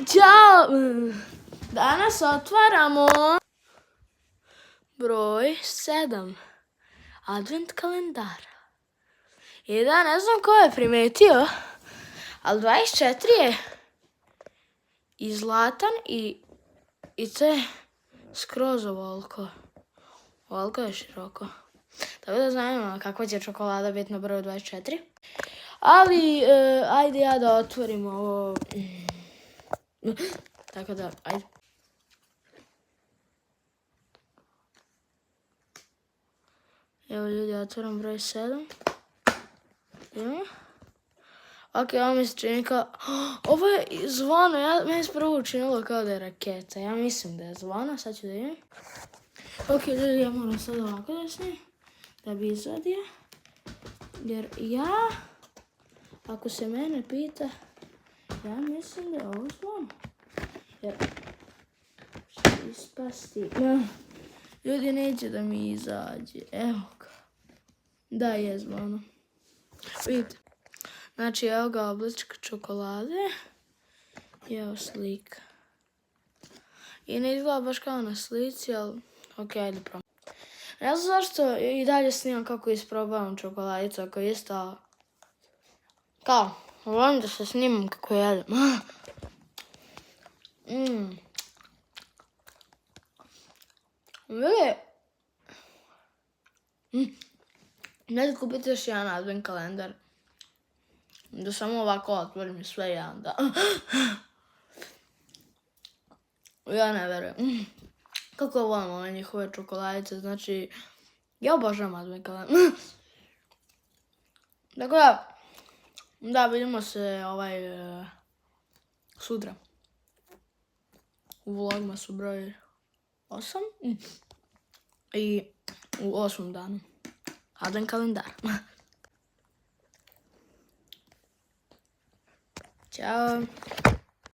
Ćao! Danas otvaramo broj 7 advent kalendara. I da, ne znam ko je primetio, ali 24 je i zlatan i to je skroz ovoliko. Ovoliko je široko. Tako da znamo kakva će čokolada biti na broju 24. Ali, ajde ja da otvorim ovo. Tako da, ajde. Evo ljudi, otvoram broj 7. Idemo. Ok, ovo mi se čini kao... Ovo je zvono, meni se prvo učinilo kao da je raketa. Ja mislim da je zvono, sad ću da vidim. Ok, ljudi, ja moram sad ovako da snim, da bi izvadio. Jer ja, ako se mene pita, ja mislim da je ovo zvono. Jer će ispasti. Ljudi, neće da mi izađe. Evo ga. Da, je zvono. Vidite. Znači, evo ga oblička čokolade. I evo slika. I ne izgleda baš kao na slici, ali ok, ajde probam. Ne znam zašto i dalje snimam kako isprobavam čokoladicu, ako je isto... Kao, volim da se snimam kako jedem. Vidi. Ne da kupite još jedan advent kalendar. Da samo ovako otvorim i sve jedan da. Ja ne verujem. Kako volim ove njihove čokoladice, znači... Ja obožavam advent kalendar. Tako da, vidimo se sutra. U vlogmasu broj 8. I u 8. danu. Advent kalendar. Ćao.